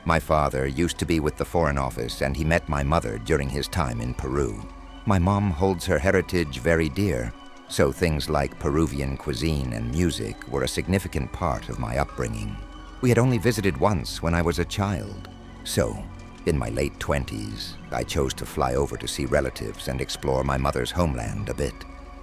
My father used to be with the Foreign Office, and he met my mother during his time in Peru. My mom holds her heritage very dear, so things like Peruvian cuisine and music were a significant part of my upbringing. We had only visited once when I was a child. So, in my late 20s, I chose to fly over to see relatives and explore my mother's homeland a bit.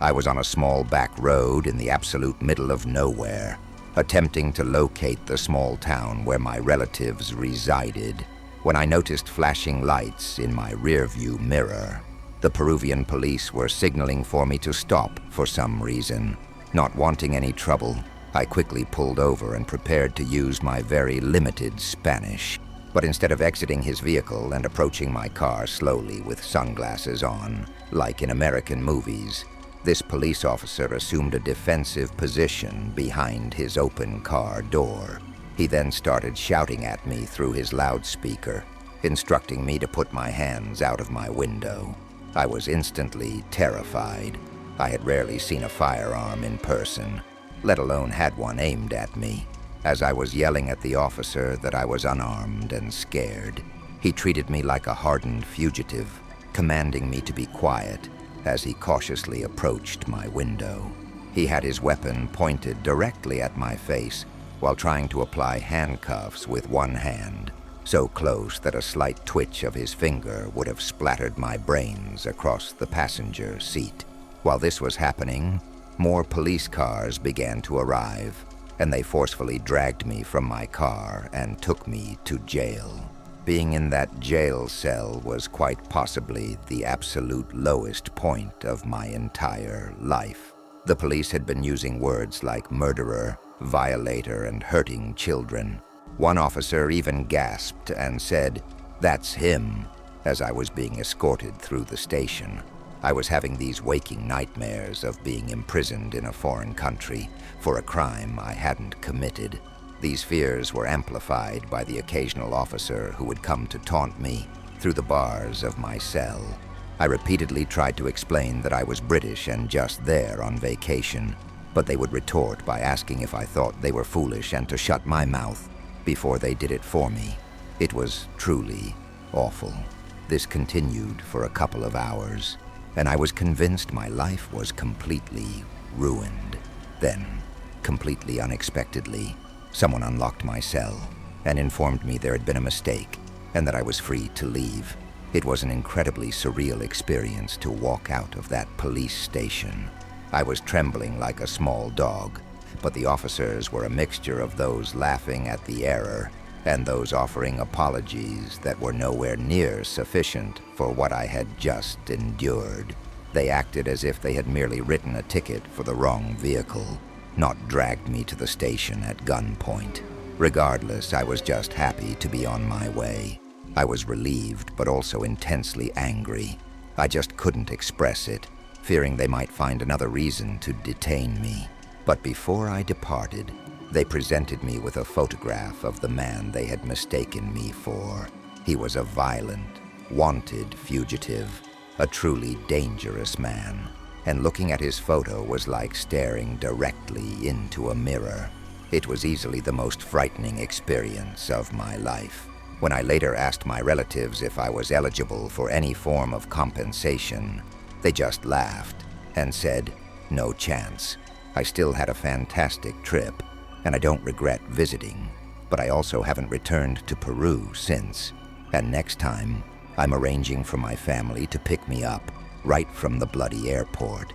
I was on a small back road in the absolute middle of nowhere, attempting to locate the small town where my relatives resided, when I noticed flashing lights in my rearview mirror. The Peruvian police were signaling for me to stop for some reason. Not wanting any trouble, I quickly pulled over and prepared to use my very limited Spanish. But instead of exiting his vehicle and approaching my car slowly with sunglasses on, like in American movies, this police officer assumed a defensive position behind his open car door. He then started shouting at me through his loudspeaker, instructing me to put my hands out of my window. I was instantly terrified. I had rarely seen a firearm in person, let alone had one aimed at me. As I was yelling at the officer that I was unarmed and scared, he treated me like a hardened fugitive, commanding me to be quiet as he cautiously approached my window. He had his weapon pointed directly at my face while trying to apply handcuffs with one hand, so close that a slight twitch of his finger would have splattered my brains across the passenger seat. While this was happening, more police cars began to arrive, and they forcefully dragged me from my car and took me to jail. Being in that jail cell was quite possibly the absolute lowest point of my entire life. The police had been using words like murderer, violator, and hurting children. One officer even gasped and said, "That's him," as I was being escorted through the station. I was having these waking nightmares of being imprisoned in a foreign country for a crime I hadn't committed. These fears were amplified by the occasional officer who would come to taunt me through the bars of my cell. I repeatedly tried to explain that I was British and just there on vacation, but they would retort by asking if I thought they were foolish and to shut my mouth before they did it for me. It was truly awful. This continued for a couple of hours, and I was convinced my life was completely ruined. Then, completely unexpectedly, someone unlocked my cell and informed me there had been a mistake and that I was free to leave. It was an incredibly surreal experience to walk out of that police station. I was trembling like a small dog, but the officers were a mixture of those laughing at the error and those offering apologies that were nowhere near sufficient for what I had just endured. They acted as if they had merely written a ticket for the wrong vehicle, not dragged me to the station at gunpoint. Regardless, I was just happy to be on my way. I was relieved, but also intensely angry. I just couldn't express it, fearing they might find another reason to detain me. But before I departed, they presented me with a photograph of the man they had mistaken me for. He was a violent, wanted fugitive, a truly dangerous man, and looking at his photo was like staring directly into a mirror. It was easily the most frightening experience of my life. When I later asked my relatives if I was eligible for any form of compensation, they just laughed and said, "No chance." I still had a fantastic trip, and I don't regret visiting, but I also haven't returned to Peru since. And next time, I'm arranging for my family to pick me up right from the bloody airport.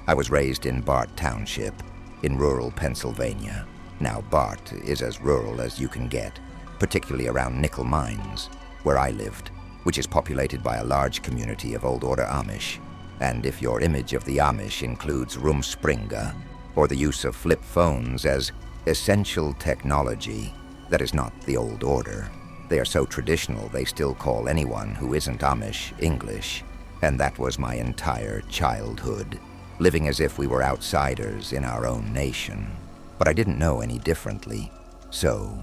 I was raised in Bart Township, in rural Pennsylvania. Now, Bart is as rural as you can get, particularly around nickel mines, where I lived, which is populated by a large community of Old Order Amish. And if your image of the Amish includes Rumspringa, or the use of flip phones as essential technology, that is not the Old Order. They are so traditional they still call anyone who isn't Amish English, and that was my entire childhood, living as if we were outsiders in our own nation. But I didn't know any differently, so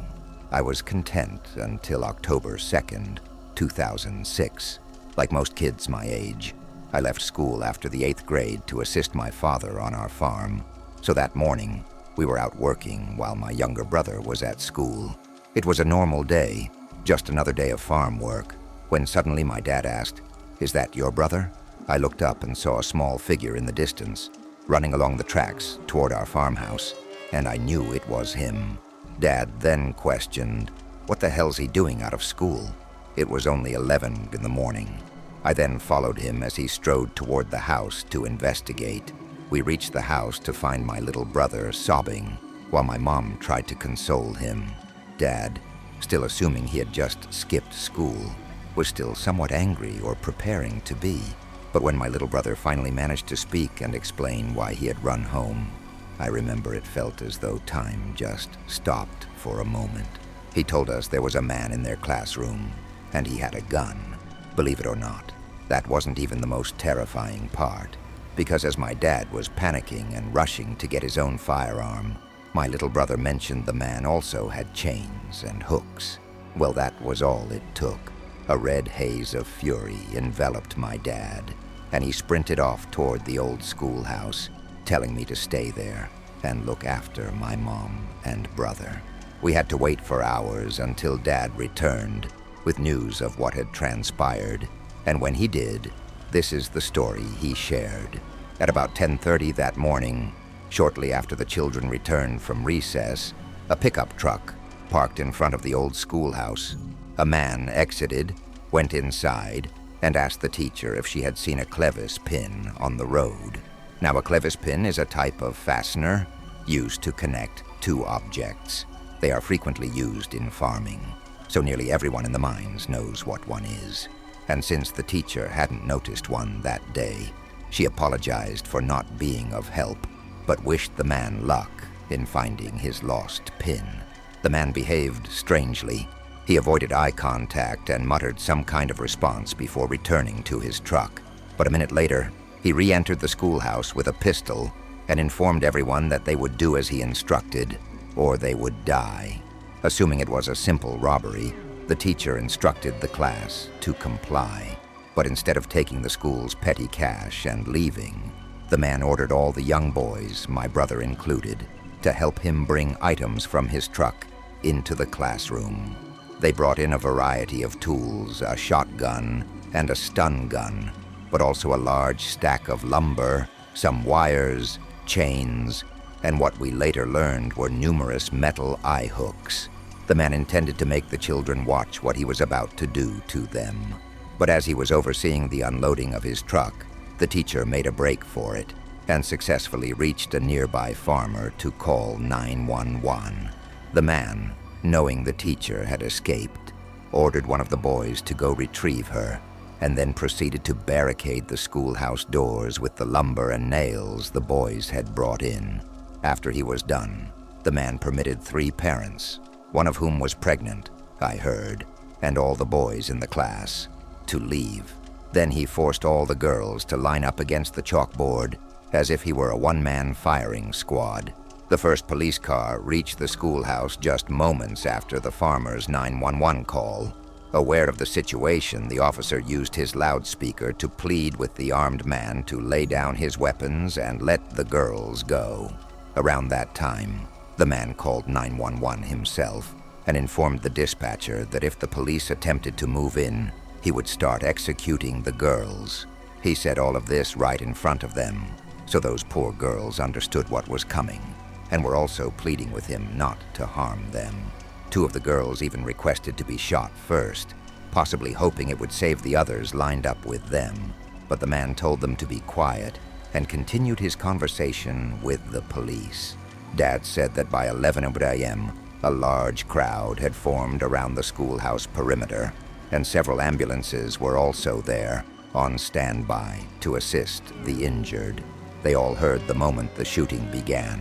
I was content until October 2nd, 2006, like most kids my age. I left school after the 8th grade to assist my father on our farm, so that morning we were out working while my younger brother was at school. It was a normal day, just another day of farm work, when suddenly my dad asked, "Is that your brother?" I looked up and saw a small figure in the distance, running along the tracks toward our farmhouse, and I knew it was him. Dad then questioned, "What the hell's he doing out of school?" It was only 11 in the morning. I then followed him as he strode toward the house to investigate. We reached the house to find my little brother sobbing, while my mom tried to console him. Dad, still assuming he had just skipped school, was still somewhat angry or preparing to be. But when my little brother finally managed to speak and explain why he had run home, I remember it felt as though time just stopped for a moment. He told us there was a man in their classroom, and he had a gun. Believe it or not, that wasn't even the most terrifying part, because as my dad was panicking and rushing to get his own firearm, my little brother mentioned the man also had chains and hooks. Well, that was all it took. A red haze of fury enveloped my dad, and he sprinted off toward the old schoolhouse, telling me to stay there and look after my mom and brother. We had to wait for hours until Dad returned with news of what had transpired, and when he did, this is the story he shared. At about 10:30 that morning, shortly after the children returned from recess, a pickup truck parked in front of the old schoolhouse. A man exited, went inside, and asked the teacher if she had seen a clevis pin on the road. Now, a clevis pin is a type of fastener used to connect two objects. They are frequently used in farming, so nearly everyone in the mines knows what one is. And since the teacher hadn't noticed one that day, she apologized for not being of help, but wished the man luck in finding his lost pin. The man behaved strangely. He avoided eye contact and muttered some kind of response before returning to his truck. But a minute later, he re-entered the schoolhouse with a pistol and informed everyone that they would do as he instructed, or they would die. Assuming it was a simple robbery, the teacher instructed the class to comply. But instead of taking the school's petty cash and leaving, the man ordered all the young boys, my brother included, to help him bring items from his truck into the classroom. They brought in a variety of tools, a shotgun and a stun gun, but also a large stack of lumber, some wires, chains, and what we later learned were numerous metal eye hooks. The man intended to make the children watch what he was about to do to them. But as he was overseeing the unloading of his truck, the teacher made a break for it and successfully reached a nearby farmer to call 911. The man, knowing the teacher had escaped, ordered one of the boys to go retrieve her, and then proceeded to barricade the schoolhouse doors with the lumber and nails the boys had brought in. After he was done, the man permitted 3 parents, one of whom was pregnant, I heard, and all the boys in the class, to leave. Then he forced all the girls to line up against the chalkboard as if he were a one-man firing squad. The first police car reached the schoolhouse just moments after the farmer's 911 call. Aware of the situation, the officer used his loudspeaker to plead with the armed man to lay down his weapons and let the girls go. Around that time, the man called 911 himself and informed the dispatcher that if the police attempted to move in, he would start executing the girls. He said all of this right in front of them, so those poor girls understood what was coming, and were also pleading with him not to harm them. 2 of the girls even requested to be shot first, possibly hoping it would save the others lined up with them. But the man told them to be quiet and continued his conversation with the police. Dad said that by 11 a.m., a large crowd had formed around the schoolhouse perimeter, and several ambulances were also there, on standby to assist the injured. They all heard the moment the shooting began,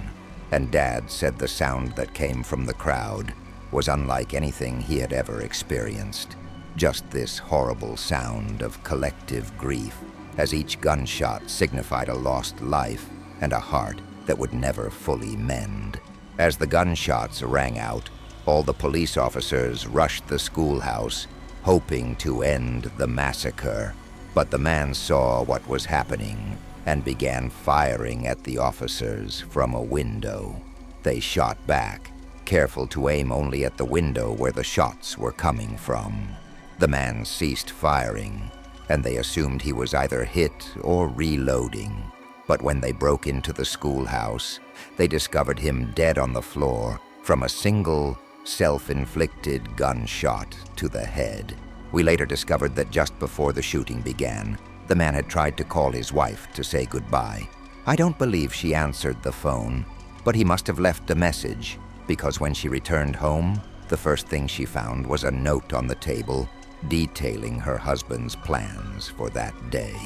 and Dad said the sound that came from the crowd was unlike anything he had ever experienced. Just this horrible sound of collective grief, as each gunshot signified a lost life and a heart that would never fully mend. As the gunshots rang out, all the police officers rushed the schoolhouse, hoping to end the massacre. But the man saw what was happening and began firing at the officers from a window. They shot back, careful to aim only at the window where the shots were coming from. The man ceased firing, and they assumed he was either hit or reloading. But when they broke into the schoolhouse, they discovered him dead on the floor from a single, self-inflicted gunshot to the head. We later discovered that just before the shooting began, the man had tried to call his wife to say goodbye. I don't believe she answered the phone, but he must have left a message, because when she returned home, the first thing she found was a note on the table detailing her husband's plans for that day.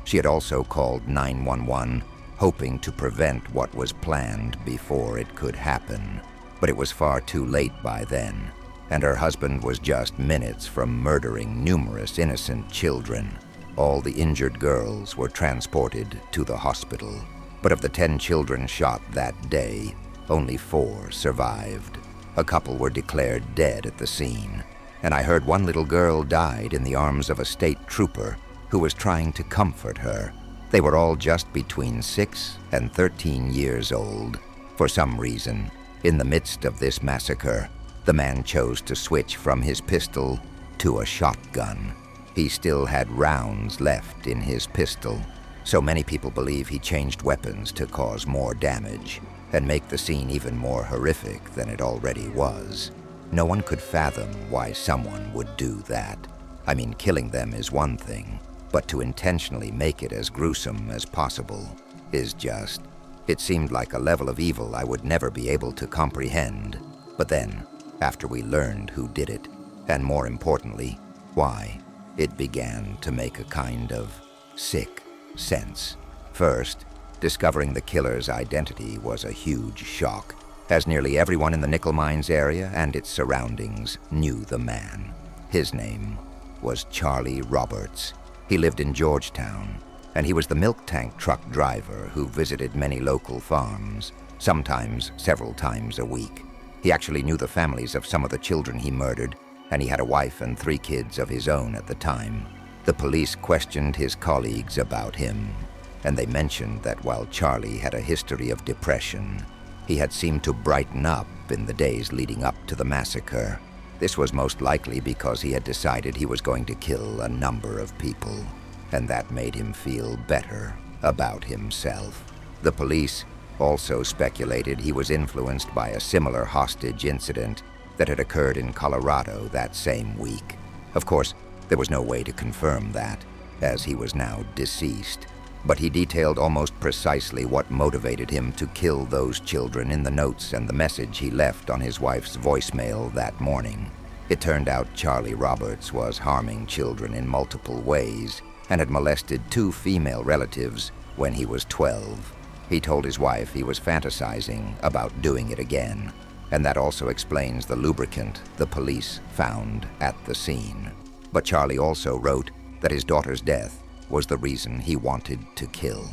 She had also called 911, hoping to prevent what was planned before it could happen. But it was far too late by then, and her husband was just minutes from murdering numerous innocent children. All the injured girls were transported to the hospital, but of the 10 children shot that day, only 4 survived. A couple were declared dead at the scene, and I heard one little girl died in the arms of a state trooper who was trying to comfort her. They were all just between 6 and 13 years old. For some reason, in the midst of this massacre, the man chose to switch from his pistol to a shotgun. He still had rounds left in his pistol, so many people believe he changed weapons to cause more damage and make the scene even more horrific than it already was. No one could fathom why someone would do that. I mean, killing them is one thing, but to intentionally make it as gruesome as possible is just... It seemed like a level of evil I would never be able to comprehend. But then, after we learned who did it, and more importantly, why, it began to make a kind of sick sense. First, discovering the killer's identity was a huge shock, as nearly everyone in the nickel mines area and its surroundings knew the man. His name was Charlie Roberts. He lived in Georgetown, and he was the milk tank truck driver who visited many local farms, sometimes several times a week. He actually knew the families of some of the children he murdered, and he had a wife and 3 kids of his own at the time. The police questioned his colleagues about him, and they mentioned that while Charlie had a history of depression, he had seemed to brighten up in the days leading up to the massacre. This was most likely because he had decided he was going to kill a number of people, and that made him feel better about himself. The police also speculated he was influenced by a similar hostage incident that had occurred in Colorado that same week. Of course, there was no way to confirm that, as he was now deceased, but he detailed almost precisely what motivated him to kill those children in the notes and the message he left on his wife's voicemail that morning. It turned out Charlie Roberts was harming children in multiple ways and had molested 2 female relatives when he was 12. He told his wife he was fantasizing about doing it again, and that also explains the lubricant the police found at the scene. But Charlie also wrote that his daughter's death was the reason he wanted to kill.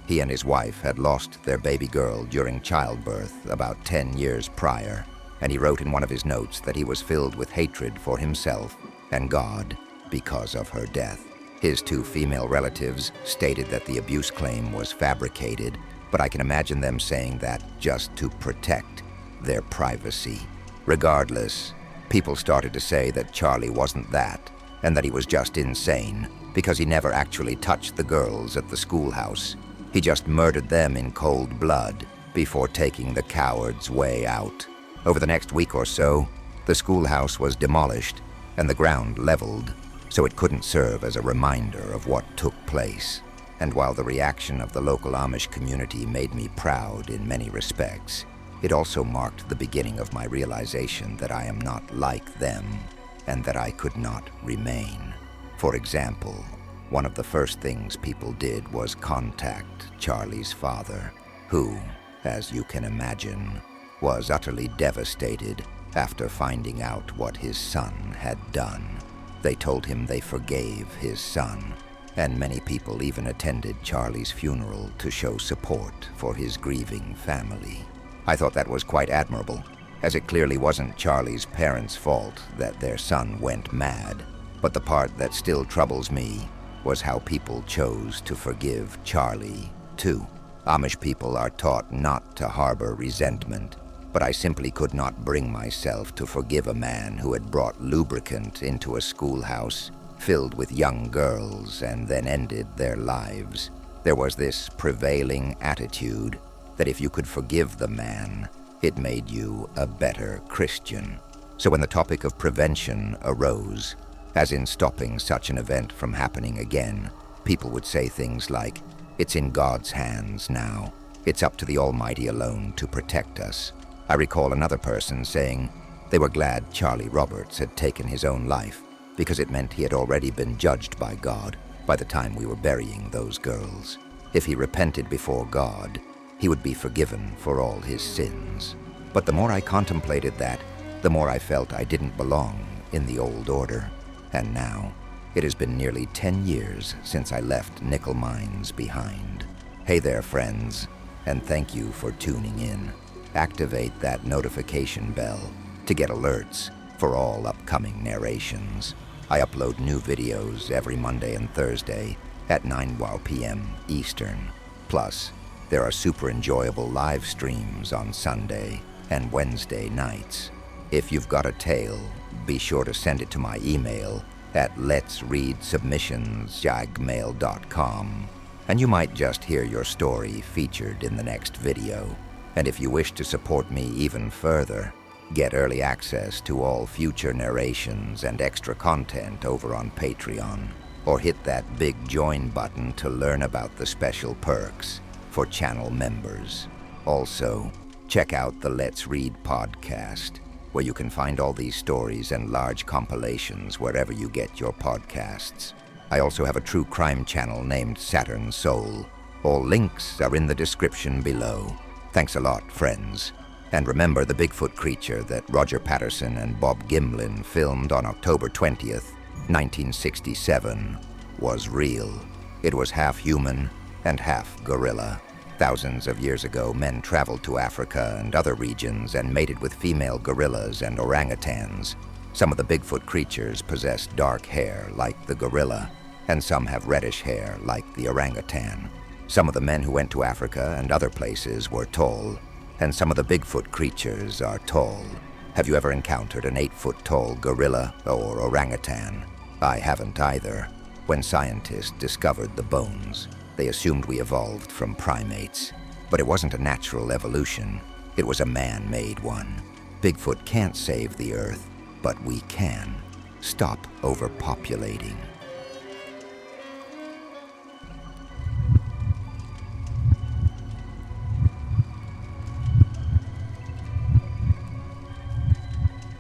He and his wife had lost their baby girl during childbirth about 10 years prior, and he wrote in one of his notes that he was filled with hatred for himself and God because of her death. His 2 female relatives stated that the abuse claim was fabricated, but I can imagine them saying that just to protect their privacy. Regardless, people started to say that Charlie wasn't that, and that he was just insane, because he never actually touched the girls at the schoolhouse. He just murdered them in cold blood before taking the coward's way out. Over the next week or so, the schoolhouse was demolished and the ground leveled, so it couldn't serve as a reminder of what took place. And while the reaction of the local Amish community made me proud in many respects, it also marked the beginning of my realization that I am not like them and that I could not remain. For example, one of the first things people did was contact Charlie's father, who, as you can imagine, was utterly devastated after finding out what his son had done. They told him they forgave his son, and many people even attended Charlie's funeral to show support for his grieving family. I thought that was quite admirable, as it clearly wasn't Charlie's parents' fault that their son went mad. But the part that still troubles me was how people chose to forgive Charlie, too. Amish people are taught not to harbor resentment, but I simply could not bring myself to forgive a man who had brought lubricant into a schoolhouse filled with young girls and then ended their lives. There was this prevailing attitude that if you could forgive the man, it made you a better Christian. So when the topic of prevention arose, as in stopping such an event from happening again, people would say things like, "It's in God's hands now. It's up to the Almighty alone to protect us." I recall another person saying they were glad Charlie Roberts had taken his own life because it meant he had already been judged by God by the time we were burying those girls. If he repented before God, he would be forgiven for all his sins. But the more I contemplated that, the more I felt I didn't belong in the old order. And now, it has been nearly 10 years since I left nickel mines behind. Hey there, friends, and thank you for tuning in. Activate that notification bell to get alerts for all upcoming narrations. I upload new videos every Monday and Thursday at 9 p.m. Eastern. Plus, there are super enjoyable live streams on Sunday and Wednesday nights. If you've got a tale, be sure to send it to my email at letsreadsubmissions@gmail.com, and you might just hear your story featured in the next video. And if you wish to support me even further, get early access to all future narrations and extra content over on Patreon, or hit that big join button to learn about the special perks for channel members. Also, check out the Let's Read podcast, where you can find all these stories and large compilations wherever you get your podcasts. I also have a true crime channel named Saturn Soul. All links are in the description below. Thanks a lot, friends. And remember, the Bigfoot creature that Roger Patterson and Bob Gimlin filmed on October 20th, 1967, was real. It was half human and half gorilla. Thousands of years ago, men traveled to Africa and other regions and mated with female gorillas and orangutans. Some of the Bigfoot creatures possess dark hair, like the gorilla, and some have reddish hair, like the orangutan. Some of the men who went to Africa and other places were tall, and some of the Bigfoot creatures are tall. Have you ever encountered an 8-foot-tall gorilla or orangutan? I haven't either. When scientists discovered the bones, they assumed we evolved from primates. But it wasn't a natural evolution. It was a man-made one. Bigfoot can't save the Earth, but we can. Stop overpopulating.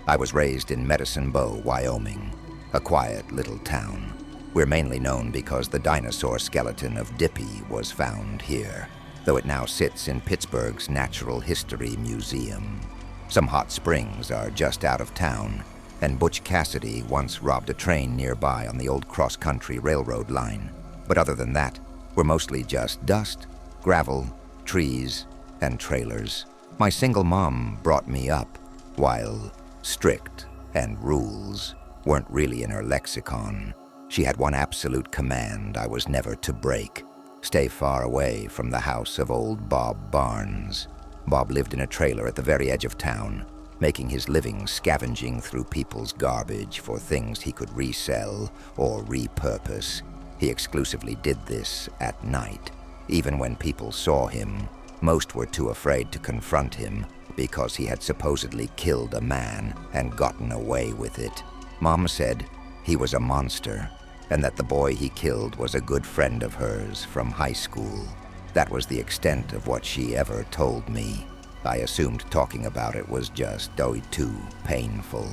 I was raised in Medicine Bow, Wyoming, a quiet little town. We're mainly known because the dinosaur skeleton of Dippy was found here, though it now sits in Pittsburgh's Natural History Museum. Some hot springs are just out of town, and Butch Cassidy once robbed a train nearby on the old cross-country railroad line. But other than that, we're mostly just dust, gravel, trees, and trailers. My single mom brought me up, while strict and rules weren't really in her lexicon. She had one absolute command I was never to break: stay far away from the house of old Bob Barnes. Bob lived in a trailer at the very edge of town, making his living scavenging through people's garbage for things he could resell or repurpose. He exclusively did this at night. Even when people saw him, most were too afraid to confront him because he had supposedly killed a man and gotten away with it. Mom said he was a monster, and that the boy he killed was a good friend of hers from high school. That was the extent of what she ever told me. I assumed talking about it was just too painful.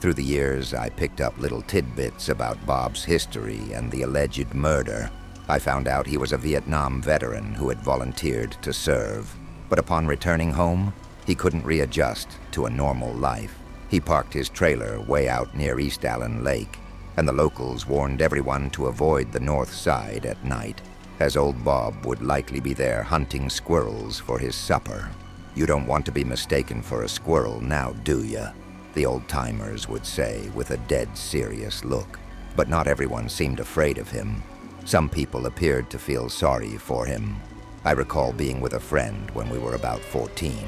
Through the years, I picked up little tidbits about Bob's history and the alleged murder. I found out he was a Vietnam veteran who had volunteered to serve, but upon returning home, he couldn't readjust to a normal life. He parked his trailer way out near East Allen Lake, and the locals warned everyone to avoid the north side at night, as old Bob would likely be there hunting squirrels for his supper. "You don't want to be mistaken for a squirrel now, do ya?" the old-timers would say with a dead serious look. But not everyone seemed afraid of him. Some people appeared to feel sorry for him. I recall being with a friend when we were about 14,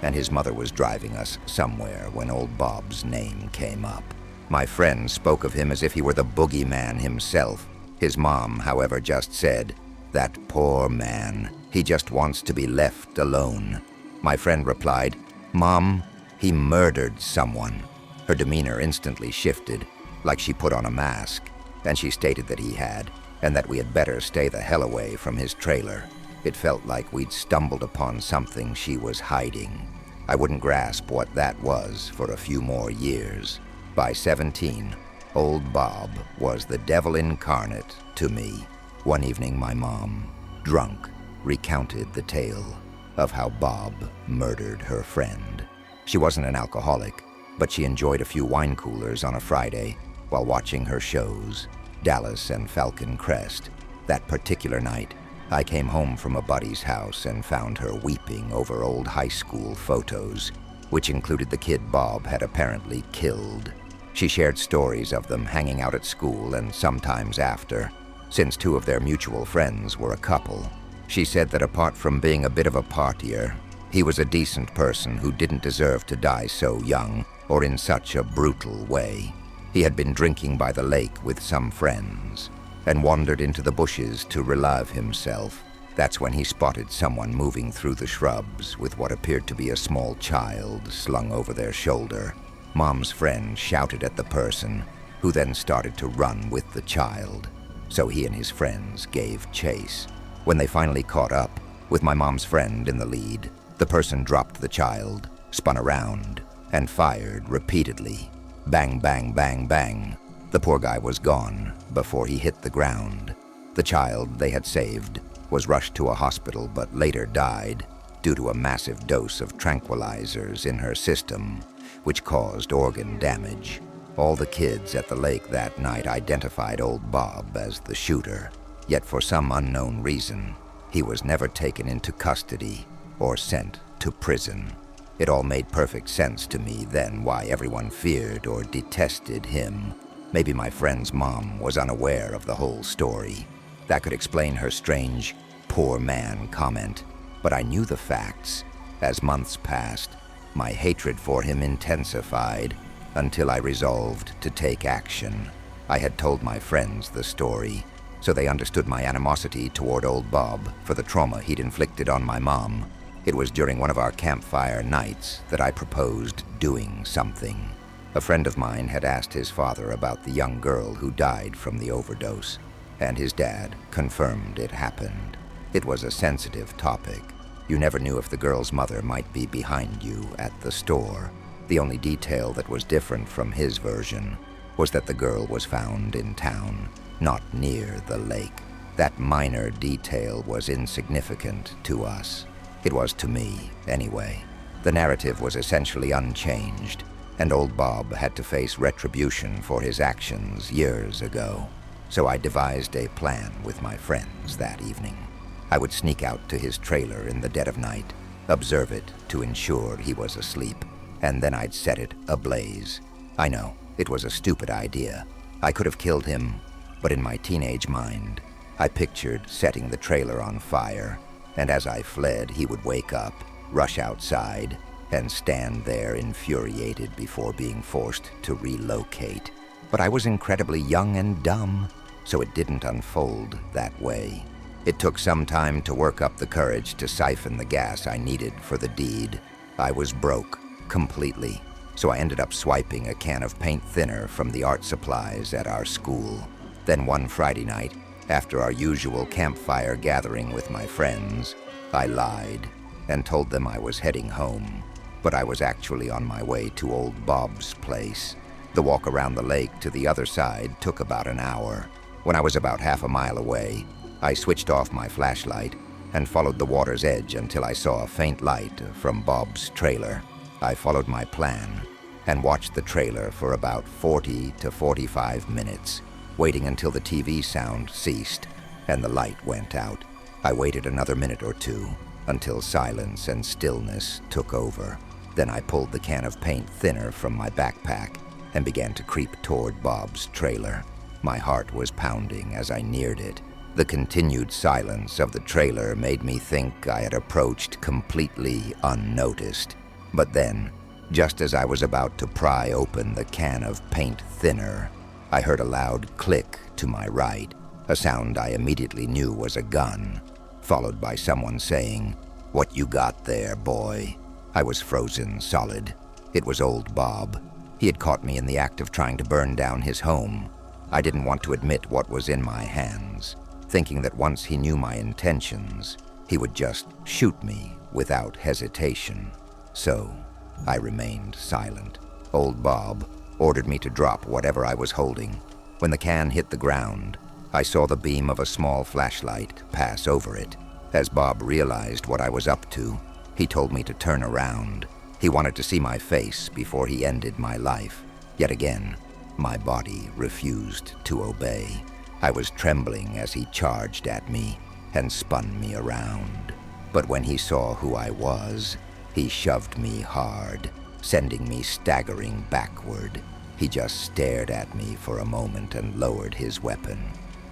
and his mother was driving us somewhere when old Bob's name came up. My friend spoke of him as if he were the boogeyman himself. His mom, however, just said, "That poor man, he just wants to be left alone." My friend replied, "Mom, he murdered someone." Her demeanor instantly shifted, like she put on a mask, and she stated that he had, and that we had better stay the hell away from his trailer. It felt like we'd stumbled upon something she was hiding. I wouldn't grasp what that was for a few more years. By 17, old Bob was the devil incarnate to me. One evening, my mom, drunk, recounted the tale of how Bob murdered her friend. She wasn't an alcoholic, but she enjoyed a few wine coolers on a Friday while watching her shows, Dallas and Falcon Crest. That particular night, I came home from a buddy's house and found her weeping over old high school photos, which included the kid Bob had apparently killed. She shared stories of them hanging out at school and sometimes after, since two of their mutual friends were a couple. She said that apart from being a bit of a partier, he was a decent person who didn't deserve to die so young or in such a brutal way. He had been drinking by the lake with some friends and wandered into the bushes to relieve himself. That's when he spotted someone moving through the shrubs with what appeared to be a small child slung over their shoulder. Mom's friend shouted at the person, who then started to run with the child. So he and his friends gave chase. When they finally caught up, with my mom's friend in the lead, the person dropped the child, spun around, and fired repeatedly. Bang, bang, bang, bang. The poor guy was gone before he hit the ground. The child they had saved was rushed to a hospital but later died due to a massive dose of tranquilizers in her system, which caused organ damage. All the kids at the lake that night identified old Bob as the shooter, yet for some unknown reason, he was never taken into custody or sent to prison. It all made perfect sense to me then why everyone feared or detested him. Maybe my friend's mom was unaware of the whole story. That could explain her strange, "poor man" comment, but I knew the facts. As months passed, my hatred for him intensified until I resolved to take action. I had told my friends the story, so they understood my animosity toward old Bob for the trauma he'd inflicted on my mom. It was during one of our campfire nights that I proposed doing something. A friend of mine had asked his father about the young girl who died from the overdose, and his dad confirmed it happened. It was a sensitive topic. You never knew if the girl's mother might be behind you at the store. The only detail that was different from his version was that the girl was found in town, not near the lake. That minor detail was insignificant to us. It was to me, anyway. The narrative was essentially unchanged, and old Bob had to face retribution for his actions years ago. So I devised a plan with my friends that evening. I would sneak out to his trailer in the dead of night, observe it to ensure he was asleep, and then I'd set it ablaze. I know, it was a stupid idea. I could have killed him, but in my teenage mind, I pictured setting the trailer on fire, and as I fled, he would wake up, rush outside, and stand there infuriated before being forced to relocate. But I was incredibly young and dumb, so it didn't unfold that way. It took some time to work up the courage to siphon the gas I needed for the deed. I was broke, completely, so I ended up swiping a can of paint thinner from the art supplies at our school. Then one Friday night, after our usual campfire gathering with my friends, I lied and told them I was heading home, but I was actually on my way to old Bob's place. The walk around the lake to the other side took about an hour. When I was about half a mile away, I switched off my flashlight and followed the water's edge until I saw a faint light from Bob's trailer. I followed my plan and watched the trailer for about 40 to 45 minutes, waiting until the TV sound ceased and the light went out. I waited another minute or two until silence and stillness took over. Then I pulled the can of paint thinner from my backpack and began to creep toward Bob's trailer. My heart was pounding as I neared it, The continued silence of the trailer made me think I had approached completely unnoticed. But then, just as I was about to pry open the can of paint thinner, I heard a loud click to my right, a sound I immediately knew was a gun, followed by someone saying, "What you got there, boy?" I was frozen solid. It was old Bob. He had caught me in the act of trying to burn down his home. I didn't want to admit what was in my hands, thinking that once he knew my intentions, he would just shoot me without hesitation. So, I remained silent. Old Bob ordered me to drop whatever I was holding. When the can hit the ground, I saw the beam of a small flashlight pass over it. As Bob realized what I was up to, he told me to turn around. He wanted to see my face before he ended my life. Yet again, my body refused to obey. I was trembling as he charged at me and spun me around. But when he saw who I was, he shoved me hard, sending me staggering backward. He just stared at me for a moment and lowered his weapon.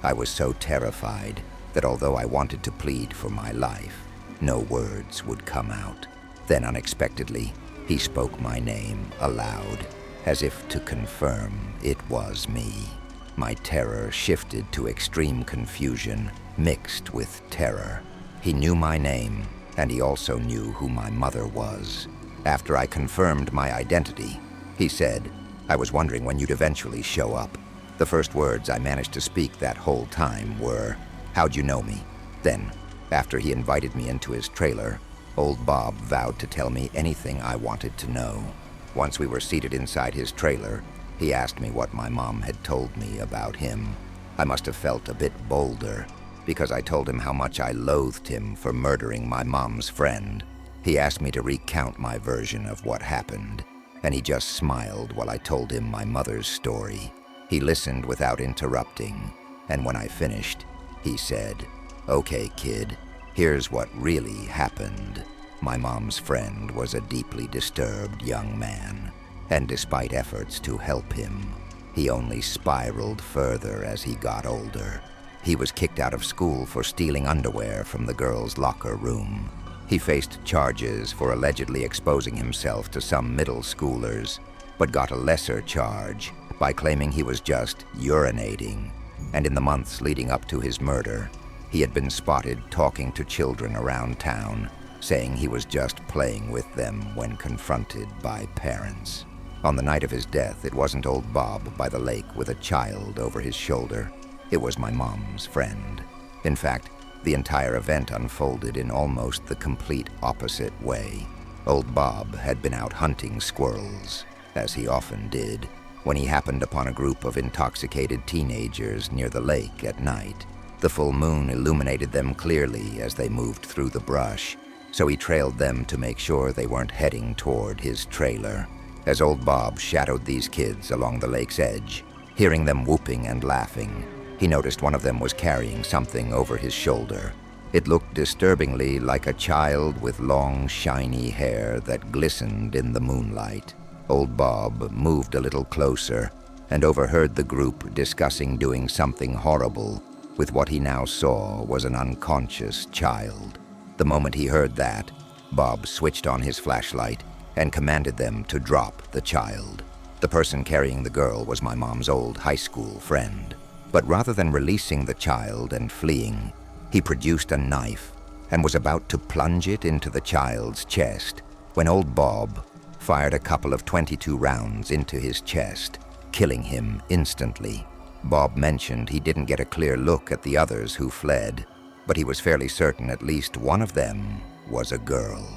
I was so terrified that although I wanted to plead for my life, no words would come out. Then unexpectedly, he spoke my name aloud, as if to confirm it was me. My terror shifted to extreme confusion, mixed with terror. He knew my name, and he also knew who my mother was. After I confirmed my identity, he said, "I was wondering when you'd eventually show up." The first words I managed to speak that whole time were, "How'd you know me?" Then, after he invited me into his trailer, old Bob vowed to tell me anything I wanted to know. Once we were seated inside his trailer, he asked me what my mom had told me about him. I must have felt a bit bolder, because I told him how much I loathed him for murdering my mom's friend. He asked me to recount my version of what happened, and he just smiled while I told him my mother's story. He listened without interrupting, and when I finished, he said, "Okay, kid, here's what really happened. My mom's friend was a deeply disturbed young man, and despite efforts to help him, he only spiraled further as he got older. He was kicked out of school for stealing underwear from the girls' locker room. He faced charges for allegedly exposing himself to some middle schoolers, but got a lesser charge by claiming he was just urinating. And in the months leading up to his murder, he had been spotted talking to children around town, saying he was just playing with them when confronted by parents. On the night of his death, it wasn't old Bob by the lake with a child over his shoulder. It was my mom's friend. In fact, the entire event unfolded in almost the complete opposite way. Old Bob had been out hunting squirrels, as he often did, when he happened upon a group of intoxicated teenagers near the lake at night. The full moon illuminated them clearly as they moved through the brush, so he trailed them to make sure they weren't heading toward his trailer. As old Bob shadowed these kids along the lake's edge, hearing them whooping and laughing, he noticed one of them was carrying something over his shoulder. It looked disturbingly like a child with long, shiny hair that glistened in the moonlight. Old Bob moved a little closer and overheard the group discussing doing something horrible with what he now saw was an unconscious child. The moment he heard that, Bob switched on his flashlight and commanded them to drop the child. The person carrying the girl was my mom's old high school friend. But rather than releasing the child and fleeing, he produced a knife and was about to plunge it into the child's chest when old Bob fired a couple of .22 rounds into his chest, killing him instantly. Bob mentioned he didn't get a clear look at the others who fled, but he was fairly certain at least one of them was a girl.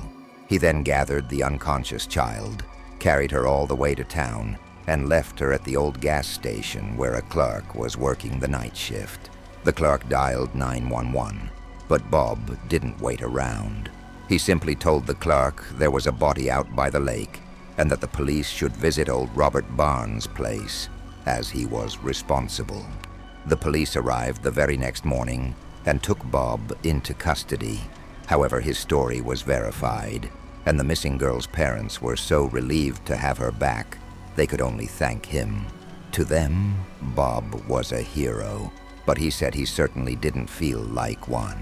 He then gathered the unconscious child, carried her all the way to town, and left her at the old gas station where a clerk was working the night shift. The clerk dialed 911, but Bob didn't wait around. He simply told the clerk there was a body out by the lake and that the police should visit old Robert Barnes' place, as he was responsible. The police arrived the very next morning and took Bob into custody. However, his story was verified, and the missing girl's parents were so relieved to have her back, they could only thank him. To them, Bob was a hero, but he said he certainly didn't feel like one.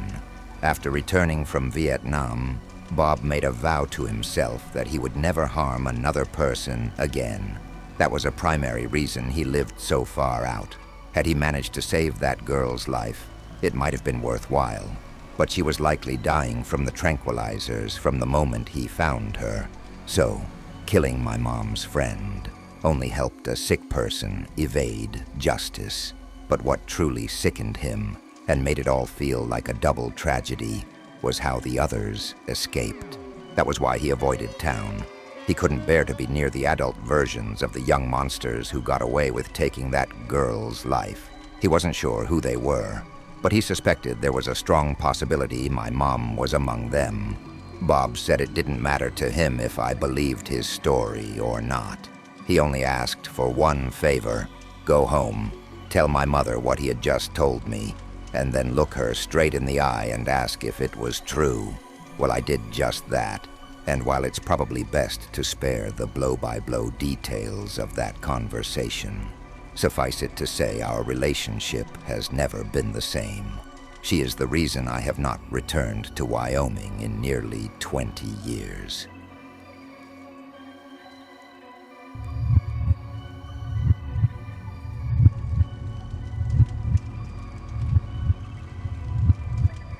After returning from Vietnam, Bob made a vow to himself that he would never harm another person again. That was a primary reason he lived so far out. Had he managed to save that girl's life, it might have been worthwhile, but she was likely dying from the tranquilizers from the moment he found her. So, killing my mom's friend only helped a sick person evade justice. But what truly sickened him and made it all feel like a double tragedy was how the others escaped. That was why he avoided town. He couldn't bear to be near the adult versions of the young monsters who got away with taking that girl's life. He wasn't sure who they were, but he suspected there was a strong possibility my mom was among them. Bob said it didn't matter to him if I believed his story or not. He only asked for one favor: go home, tell my mother what he had just told me, and then look her straight in the eye and ask if it was true. Well, I did just that, and while it's probably best to spare the blow-by-blow details of that conversation, suffice it to say our relationship has never been the same. She is the reason I have not returned to Wyoming in nearly 20 years.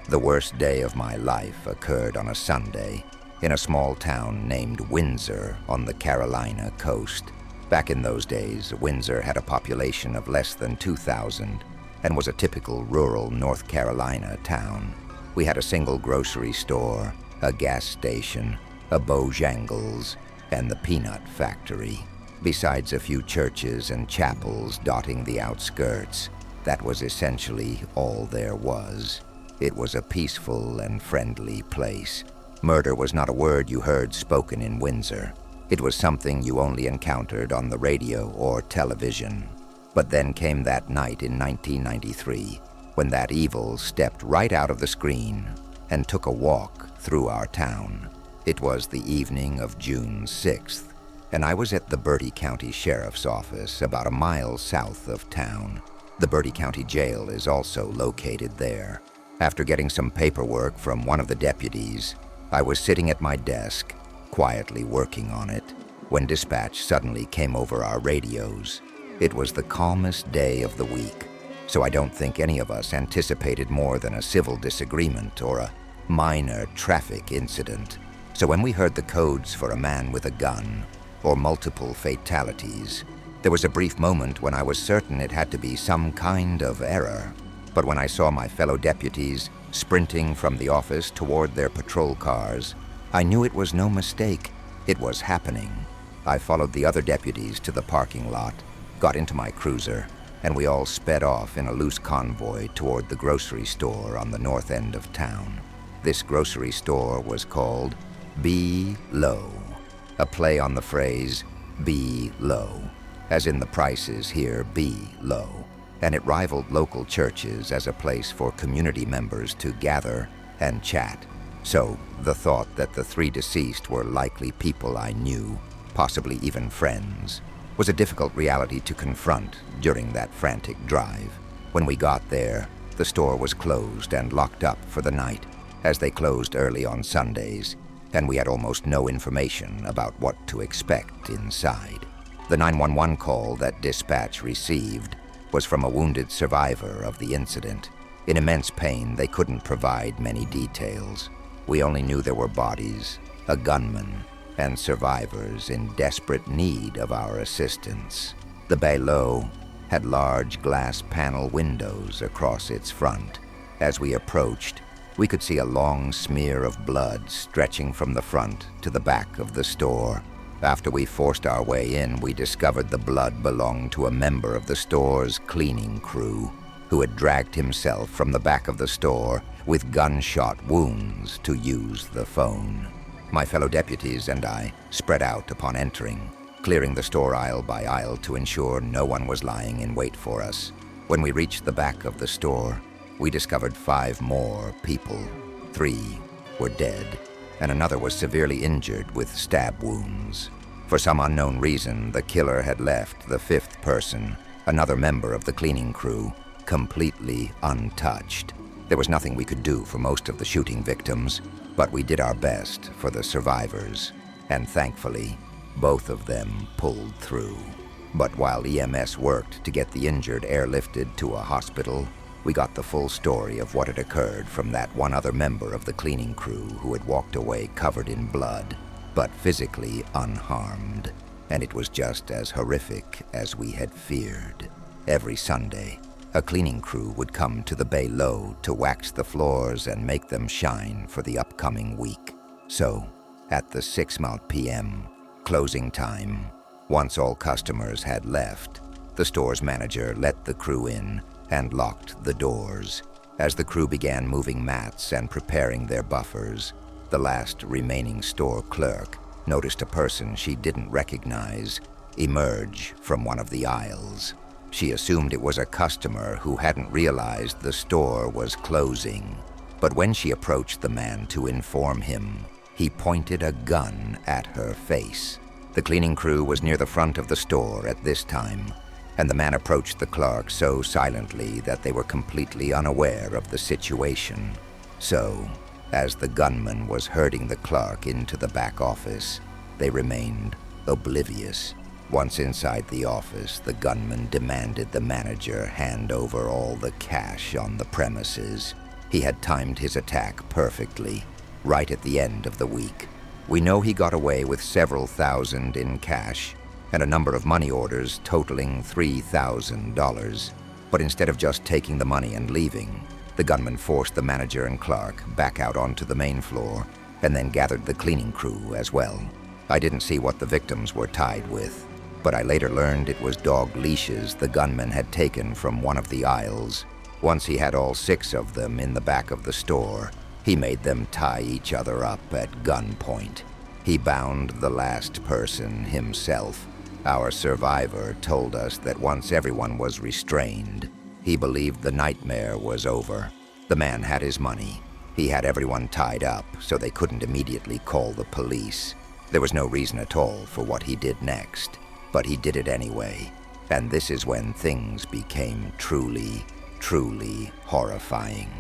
The worst day of my life occurred on a Sunday in a small town named Windsor on the Carolina coast. Back in those days, Windsor had a population of less than 2,000 and was a typical rural North Carolina town. We had a single grocery store, a gas station, a Bojangles, and the peanut factory, besides a few churches and chapels dotting the outskirts. That was essentially all there was. It was a peaceful and friendly place. Murder was not a word you heard spoken in Windsor. It was something you only encountered on the radio or television. But then came that night in 1993, when that evil stepped right out of the screen and took a walk through our town. It was the evening of June 6th, and I was at the Bertie County Sheriff's Office about a mile south of town. The Bertie County Jail is also located there. After getting some paperwork from one of the deputies, I was sitting at my desk, quietly working on it, when dispatch suddenly came over our radios. It was the calmest day of the week, so I don't think any of us anticipated more than a civil disagreement or a minor traffic incident. So when we heard the codes for a man with a gun or multiple fatalities, there was a brief moment when I was certain it had to be some kind of error. But when I saw my fellow deputies sprinting from the office toward their patrol cars, I knew it was no mistake. It was happening. I followed the other deputies to the parking lot, got into my cruiser, and we all sped off in a loose convoy toward the grocery store on the north end of town. This grocery store was called Be Low, a play on the phrase be low, as in the prices here be low. And it rivaled local churches as a place for community members to gather and chat. So the thought that the three deceased were likely people I knew, possibly even friends, was a difficult reality to confront during that frantic drive. When we got there, the store was closed and locked up for the night, as they closed early on Sundays, and we had almost no information about what to expect inside. The 911 call that dispatch received was from a wounded survivor of the incident. In immense pain, they couldn't provide many details. We only knew there were bodies, a gunman, and survivors in desperate need of our assistance. The Below had large glass panel windows across its front. As we approached, we could see a long smear of blood stretching from the front to the back of the store. After we forced our way in, we discovered the blood belonged to a member of the store's cleaning crew, who had dragged himself from the back of the store with gunshot wounds to use the phone. My fellow deputies and I spread out upon entering, clearing the store aisle by aisle to ensure no one was lying in wait for us. When we reached the back of the store, we discovered 5 more people. 3 were dead, and another was severely injured with stab wounds. For some unknown reason, the killer had left the 5th person, another member of the cleaning crew, completely untouched. There was nothing we could do for most of the shooting victims, but we did our best for the survivors, and thankfully, both of them pulled through. But while EMS worked to get the injured airlifted to a hospital, we got the full story of what had occurred from that one other member of the cleaning crew who had walked away covered in blood, but physically unharmed. And it was just as horrific as we had feared. Every Sunday, a cleaning crew would come to the bay low to wax the floors and make them shine for the upcoming week. So, at the 6 p.m., closing time, once all customers had left, the store's manager let the crew in and locked the doors. As the crew began moving mats and preparing their buffers, the last remaining store clerk noticed a person she didn't recognize emerge from one of the aisles. She assumed it was a customer who hadn't realized the store was closing. But when she approached the man to inform him, he pointed a gun at her face. The cleaning crew was near the front of the store at this time, and the man approached the clerk so silently that they were completely unaware of the situation. So, as the gunman was herding the clerk into the back office, they remained oblivious. Once inside the office, the gunman demanded the manager hand over all the cash on the premises. He had timed his attack perfectly, right at the end of the week. We know he got away with several thousand in cash and a number of money orders totaling $3,000. But instead of just taking the money and leaving, the gunman forced the manager and clerk back out onto the main floor and then gathered the cleaning crew as well. I didn't see what the victims were tied with, but I later learned it was dog leashes the gunman had taken from one of the aisles. Once he had all 6 of them in the back of the store, he made them tie each other up at gunpoint. He bound the last person himself. Our survivor told us that once everyone was restrained, he believed the nightmare was over. The man had his money. He had everyone tied up so they couldn't immediately call the police. There was no reason at all for what he did next, but he did it anyway. And this is when things became truly horrifying.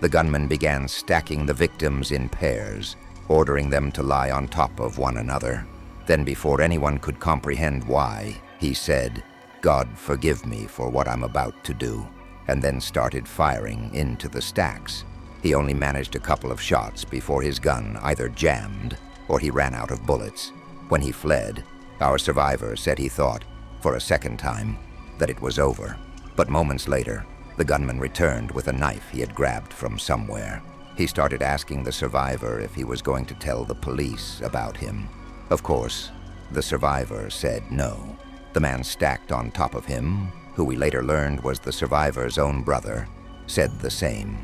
The gunman began stacking the victims in pairs, ordering them to lie on top of one another. Then, before anyone could comprehend why, he said, "God forgive me for what I'm about to do," and then started firing into the stacks. He only managed a couple of shots before his gun either jammed or he ran out of bullets. When he fled, our survivor said he thought, for a second time, that it was over. But moments later, the gunman returned with a knife he had grabbed from somewhere. He started asking the survivor if he was going to tell the police about him. Of course, the survivor said no. The man stacked on top of him, who we later learned was the survivor's own brother, said the same.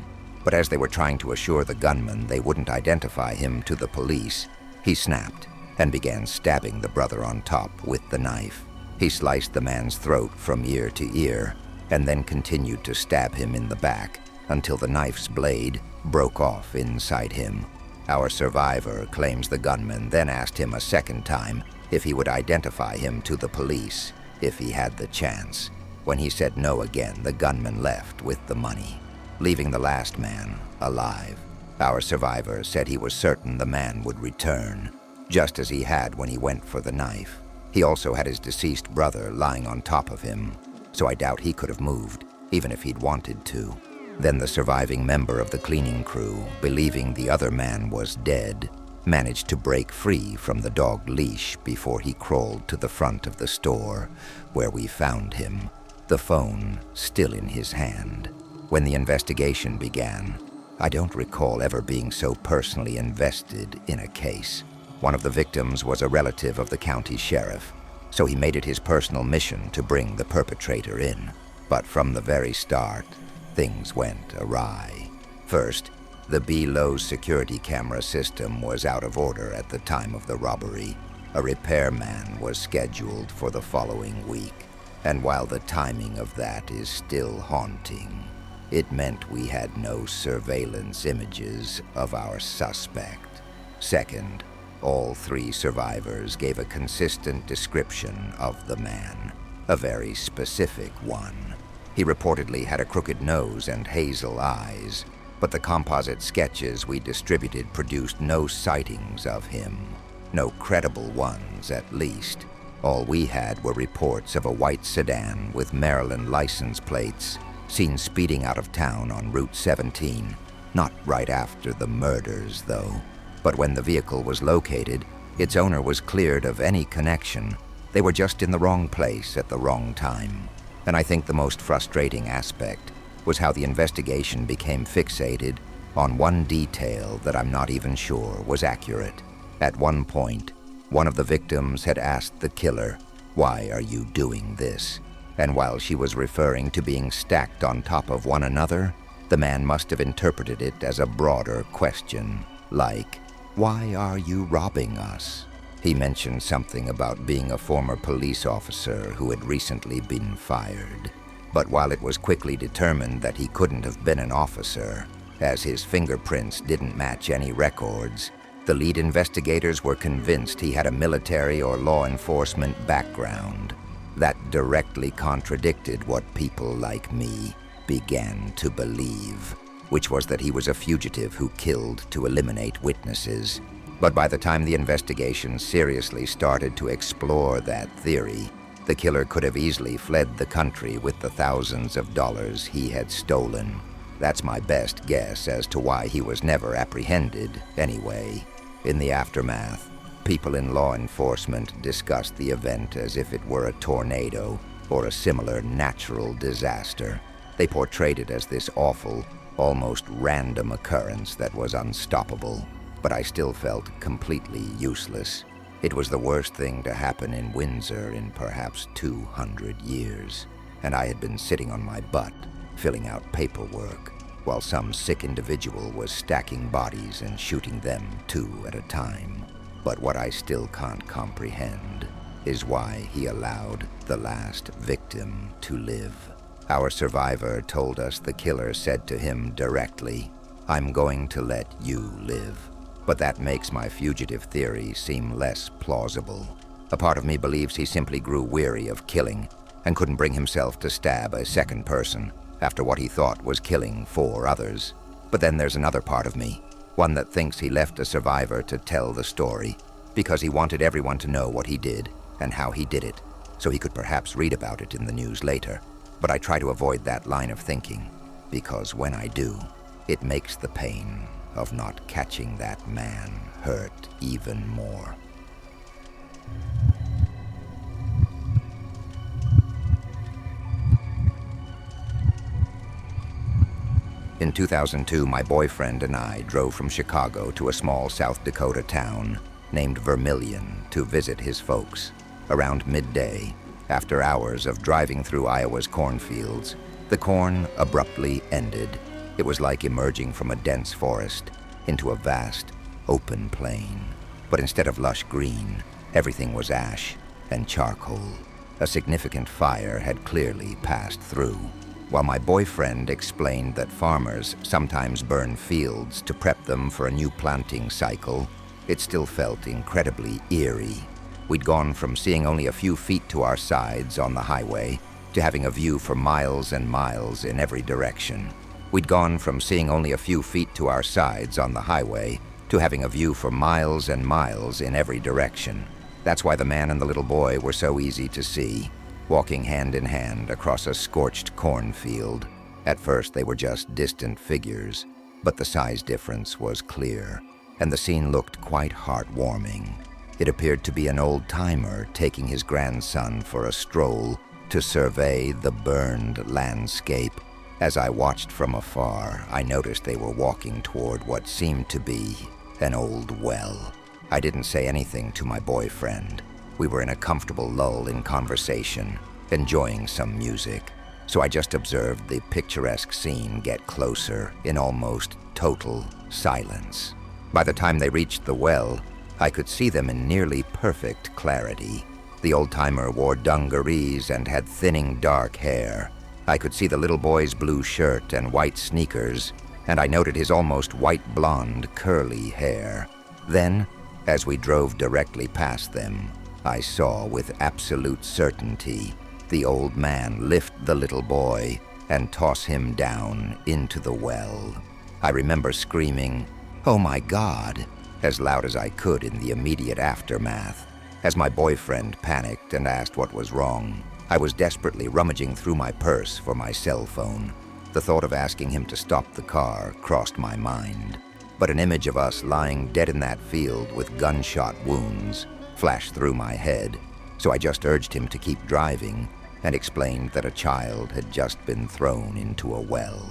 But as they were trying to assure the gunman they wouldn't identify him to the police, he snapped and began stabbing the brother on top with the knife. He sliced the man's throat from ear to ear and then continued to stab him in the back until the knife's blade broke off inside him. Our survivor claims the gunman then asked him a second time if he would identify him to the police if he had the chance. When he said no again, the gunman left with the money, leaving the last man alive. Our survivor said he was certain the man would return, just as he had when he went for the knife. He also had his deceased brother lying on top of him, so I doubt he could have moved, even if he'd wanted to. Then the surviving member of the cleaning crew, believing the other man was dead, managed to break free from the dog leash before he crawled to the front of the store, where we found him, the phone still in his hand. When the investigation began, I don't recall ever being so personally invested in a case. One of the victims was a relative of the county sheriff, so he made it his personal mission to bring the perpetrator in. But from the very start, things went awry. First, the B-Lowe's security camera system was out of order at the time of the robbery. A repairman was scheduled for the following week, and while the timing of that is still haunting, it meant we had no surveillance images of our suspect. Second, all 3 survivors gave a consistent description of the man, a very specific one. He reportedly had a crooked nose and hazel eyes, but the composite sketches we distributed produced no sightings of him. No credible ones, at least. All we had were reports of a white sedan with Maryland license plates seen speeding out of town on Route 17. Not right after the murders, though. But when the vehicle was located, its owner was cleared of any connection. They were just in the wrong place at the wrong time. And I think the most frustrating aspect was how the investigation became fixated on one detail that I'm not even sure was accurate. At one point, one of the victims had asked the killer, "Why are you doing this?" And while she was referring to being stacked on top of one another, the man must have interpreted it as a broader question, like, "Why are you robbing us?" He mentioned something about being a former police officer who had recently been fired. But while it was quickly determined that he couldn't have been an officer, as his fingerprints didn't match any records, the lead investigators were convinced he had a military or law enforcement background. That directly contradicted what people like me began to believe, which was that he was a fugitive who killed to eliminate witnesses. But by the time the investigation seriously started to explore that theory, the killer could have easily fled the country with the thousands of dollars he had stolen. That's my best guess as to why he was never apprehended, anyway. In the aftermath, people in law enforcement discussed the event as if it were a tornado or a similar natural disaster. They portrayed it as this awful, almost random occurrence that was unstoppable. But I still felt completely useless. It was the worst thing to happen in Windsor in perhaps 200 years, and I had been sitting on my butt, filling out paperwork, while some sick individual was stacking bodies and shooting them 2 at a time. But what I still can't comprehend is why he allowed the last victim to live. Our survivor told us the killer said to him directly, "I'm going to let you live." But that makes my fugitive theory seem less plausible. A part of me believes he simply grew weary of killing and couldn't bring himself to stab a second person after what he thought was killing 4 others. But then there's another part of me, one that thinks he left a survivor to tell the story because he wanted everyone to know what he did and how he did it, so he could perhaps read about it in the news later. But I try to avoid that line of thinking, because when I do, it makes the pain of not catching that man hurt even more. In 2002, my boyfriend and I drove from Chicago to a small South Dakota town named Vermilion to visit his folks. Around midday, after hours of driving through Iowa's cornfields, the corn abruptly ended. It was like emerging from a dense forest into a vast, open plain. But instead of lush green, everything was ash and charcoal. A significant fire had clearly passed through. While my boyfriend explained that farmers sometimes burn fields to prep them for a new planting cycle, it still felt incredibly eerie. We'd gone from seeing only a few feet to our sides on the highway to having a view for miles and miles in every direction. We'd gone from seeing only a few feet to our sides on the highway to having a view for miles and miles in every direction. That's why the man and the little boy were so easy to see, walking hand in hand across a scorched cornfield. At first they were just distant figures, but the size difference was clear, and the scene looked quite heartwarming. It appeared to be an old-timer taking his grandson for a stroll to survey the burned landscape. As I watched from afar, I noticed they were walking toward what seemed to be an old well. I didn't say anything to my boyfriend. We were in a comfortable lull in conversation, enjoying some music, so I just observed the picturesque scene get closer in almost total silence. By the time they reached the well, I could see them in nearly perfect clarity. The old-timer wore dungarees and had thinning dark hair. I could see the little boy's blue shirt and white sneakers, and I noted his almost white blonde curly hair. Then, as we drove directly past them, I saw with absolute certainty the old man lift the little boy and toss him down into the well. I remember screaming, "Oh my God," as loud as I could in the immediate aftermath. As my boyfriend panicked and asked what was wrong, I was desperately rummaging through my purse for my cell phone. The thought of asking him to stop the car crossed my mind, but an image of us lying dead in that field with gunshot wounds flashed through my head, so I just urged him to keep driving and explained that a child had just been thrown into a well.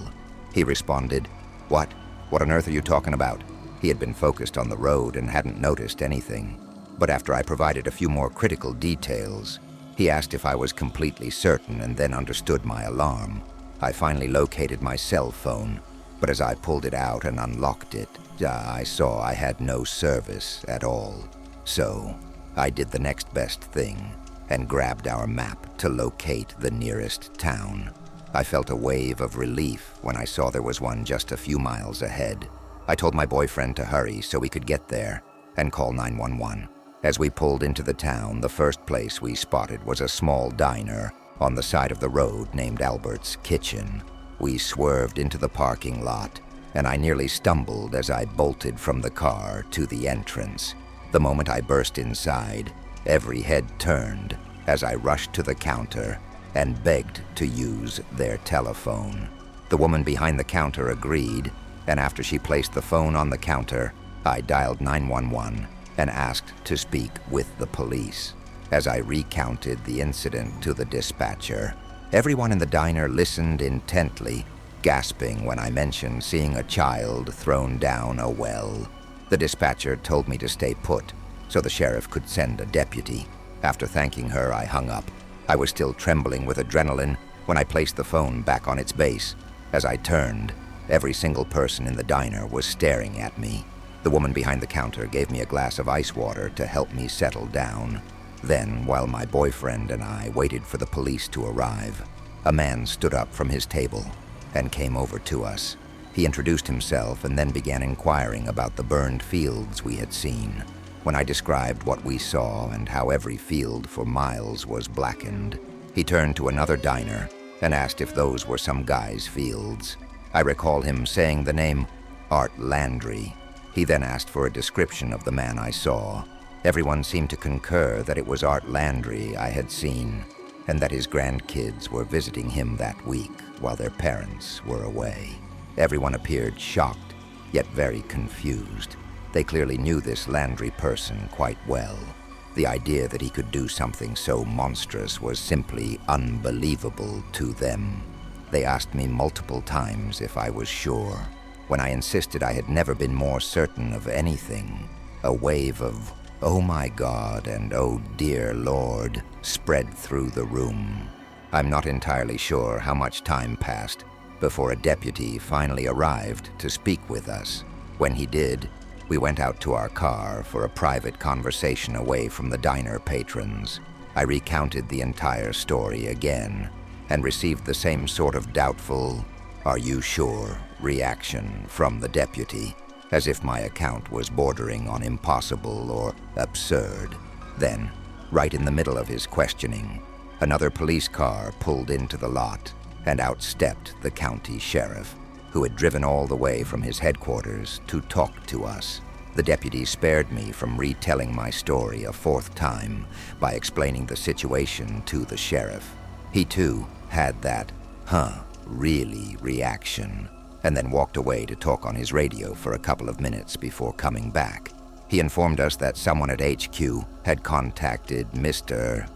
He responded, "What? What on earth are you talking about?" He had been focused on the road and hadn't noticed anything. But after I provided a few more critical details, he asked if I was completely certain and then understood my alarm. I finally located my cell phone, but as I pulled it out and unlocked it, I saw I had no service at all. So I did the next best thing and grabbed our map to locate the nearest town. I felt a wave of relief when I saw there was one just a few miles ahead. I told my boyfriend to hurry so we could get there and call 911. As we pulled into the town, the first place we spotted was a small diner on the side of the road named Albert's Kitchen. We swerved into the parking lot, and I nearly stumbled as I bolted from the car to the entrance. The moment I burst inside, every head turned as I rushed to the counter and begged to use their telephone. The woman behind the counter agreed, and after she placed the phone on the counter, I dialed 911 and asked to speak with the police. As I recounted the incident to the dispatcher, everyone in the diner listened intently, gasping when I mentioned seeing a child thrown down a well. The dispatcher told me to stay put so the sheriff could send a deputy. After thanking her, I hung up. I was still trembling with adrenaline when I placed the phone back on its base. As I turned, every single person in the diner was staring at me. The woman behind the counter gave me a glass of ice water to help me settle down. Then, while my boyfriend and I waited for the police to arrive, a man stood up from his table and came over to us. He introduced himself and then began inquiring about the burned fields we had seen. When I described what we saw and how every field for miles was blackened, he turned to another diner and asked if those were some guy's fields. I recall him saying the name Art Landry. He then asked for a description of the man I saw. Everyone seemed to concur that it was Art Landry I had seen, and that his grandkids were visiting him that week while their parents were away. Everyone appeared shocked, yet very confused. They clearly knew this Landry person quite well. The idea that he could do something so monstrous was simply unbelievable to them. They asked me multiple times if I was sure. When I insisted I had never been more certain of anything, a wave of "Oh my God" and "Oh dear Lord" spread through the room. I'm not entirely sure how much time passed before a deputy finally arrived to speak with us. When he did, we went out to our car for a private conversation away from the diner patrons. I recounted the entire story again and received the same sort of doubtful, "Are you sure?" reaction from the deputy, as if my account was bordering on impossible or absurd. Then, right in the middle of his questioning, another police car pulled into the lot and outstepped the county sheriff, who had driven all the way from his headquarters to talk to us. The deputy spared me from retelling my story a fourth time by explaining the situation to the sheriff. He too had that, really reaction, and then walked away to talk on his radio for a couple of minutes before coming back. He informed us that someone at HQ had contacted Mr.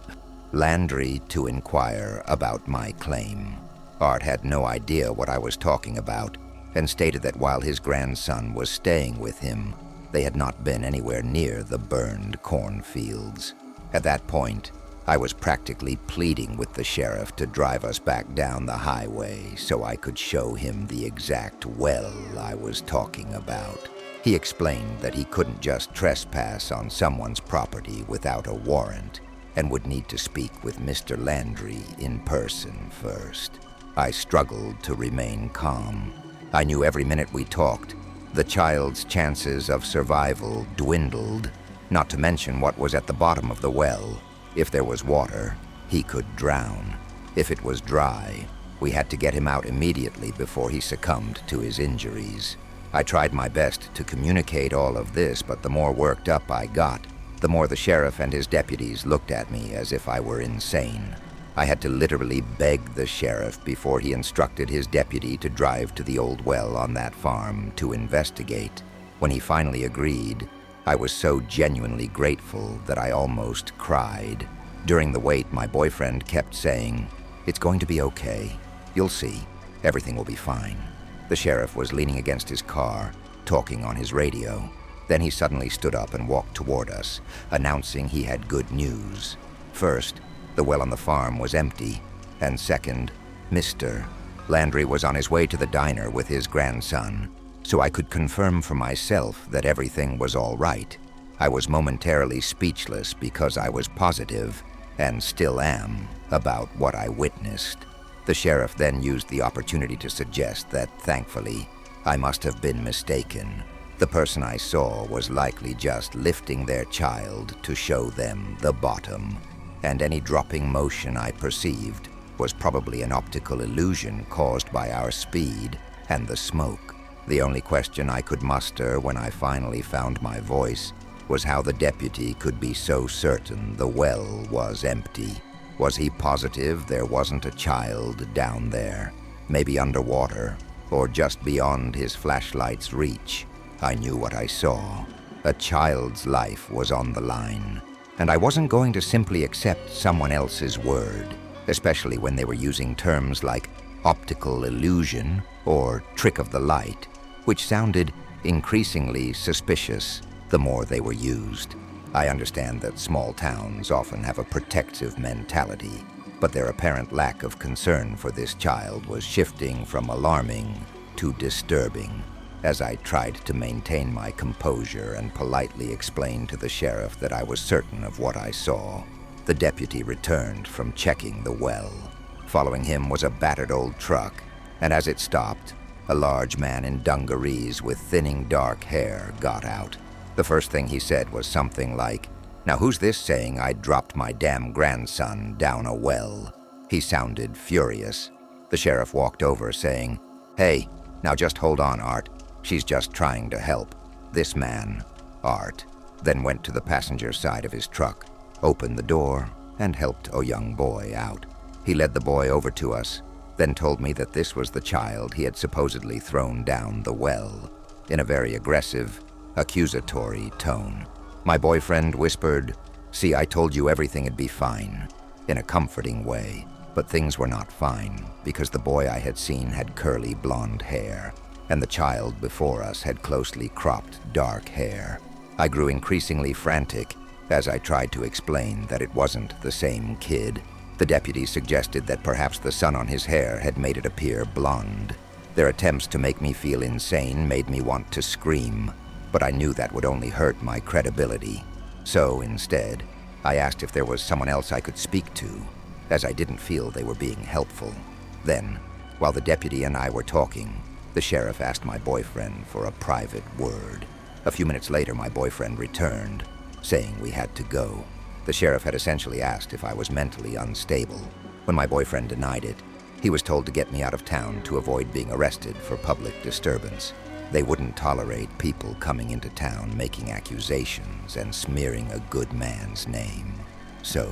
Landry to inquire about my claim. Art had no idea what I was talking about and stated that while his grandson was staying with him, they had not been anywhere near the burned cornfields. At that point, I was practically pleading with the sheriff to drive us back down the highway so I could show him the exact well I was talking about. He explained that he couldn't just trespass on someone's property without a warrant and would need to speak with Mr. Landry in person first. I struggled to remain calm. I knew every minute we talked, the child's chances of survival dwindled, not to mention what was at the bottom of the well, if there was water, he could drown. If it was dry, we had to get him out immediately before he succumbed to his injuries. I tried my best to communicate all of this, but the more worked up I got, the more the sheriff and his deputies looked at me as if I were insane. I had to literally beg the sheriff before he instructed his deputy to drive to the old well on that farm to investigate. When he finally agreed, I was so genuinely grateful that I almost cried. During the wait, my boyfriend kept saying, "It's going to be okay. You'll see. Everything will be fine." The sheriff was leaning against his car, talking on his radio. Then he suddenly stood up and walked toward us, announcing he had good news. First, the well on the farm was empty, and second, Mr. Landry was on his way to the diner with his grandson, so I could confirm for myself that everything was all right. I was momentarily speechless because I was positive, and still am, about what I witnessed. The sheriff then used the opportunity to suggest that, thankfully, I must have been mistaken. The person I saw was likely just lifting their child to show them the bottom, and any dropping motion I perceived was probably an optical illusion caused by our speed and the smoke. The only question I could muster when I finally found my voice was how the deputy could be so certain the well was empty. Was he positive there wasn't a child down there, maybe underwater, or just beyond his flashlight's reach? I knew what I saw. A child's life was on the line, and I wasn't going to simply accept someone else's word, especially when they were using terms like optical illusion or trick of the light, which sounded increasingly suspicious the more they were used. I understand that small towns often have a protective mentality, but their apparent lack of concern for this child was shifting from alarming to disturbing. As I tried to maintain my composure and politely explain to the sheriff that I was certain of what I saw, the deputy returned from checking the well. Following him was a battered old truck, and as it stopped, a large man in dungarees with thinning dark hair got out. The first thing he said was something like, "Now who's this saying I dropped my damn grandson down a well?" He sounded furious. The sheriff walked over saying, "Hey, now just hold on, Art. She's just trying to help." This man, Art, then went to the passenger side of his truck, opened the door, and helped a young boy out. He led the boy over to us, then told me that this was the child he had supposedly thrown down the well, in a very aggressive, accusatory tone. My boyfriend whispered, "See, I told you everything'd be fine," in a comforting way, but things were not fine because the boy I had seen had curly blonde hair, and the child before us had closely cropped dark hair. I grew increasingly frantic as I tried to explain that it wasn't the same kid. The deputy suggested that perhaps the sun on his hair had made it appear blonde. Their attempts to make me feel insane made me want to scream, but I knew that would only hurt my credibility. So instead, I asked if there was someone else I could speak to, as I didn't feel they were being helpful. Then, while the deputy and I were talking, the sheriff asked my boyfriend for a private word. A few minutes later, my boyfriend returned, saying we had to go. The sheriff had essentially asked if I was mentally unstable. When my boyfriend denied it, he was told to get me out of town to avoid being arrested for public disturbance. They wouldn't tolerate people coming into town making accusations and smearing a good man's name. So,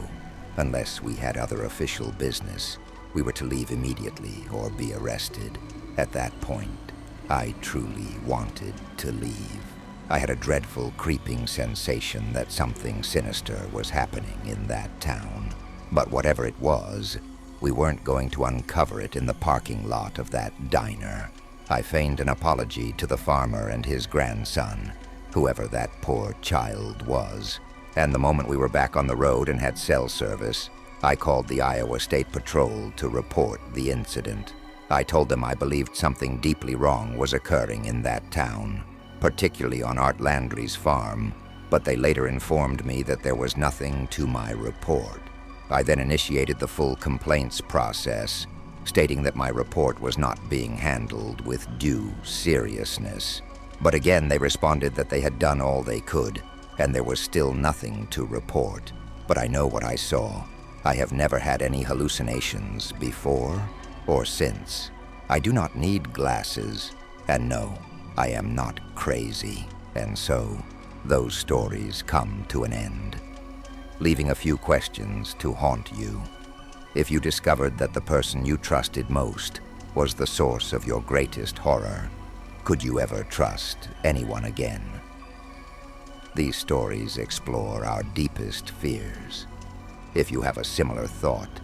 unless we had other official business, we were to leave immediately or be arrested. At that point, I truly wanted to leave. I had a dreadful, creeping sensation that something sinister was happening in that town. But whatever it was, we weren't going to uncover it in the parking lot of that diner. I feigned an apology to the farmer and his grandson, whoever that poor child was. And the moment we were back on the road and had cell service, I called the Iowa State Patrol to report the incident. I told them I believed something deeply wrong was occurring in that town, particularly on Art Landry's farm, but they later informed me that there was nothing to my report. I then initiated the full complaints process, stating that my report was not being handled with due seriousness. But again, they responded that they had done all they could, and there was still nothing to report. But I know what I saw. I have never had any hallucinations before or since. I do not need glasses, and no, I am not crazy. And so, those stories come to an end, leaving a few questions to haunt you. If you discovered that the person you trusted most was the source of your greatest horror, could you ever trust anyone again? These stories explore our deepest fears. If you have a similar thought,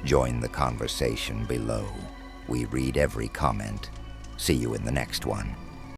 join the conversation below. We read every comment. See you in the next one.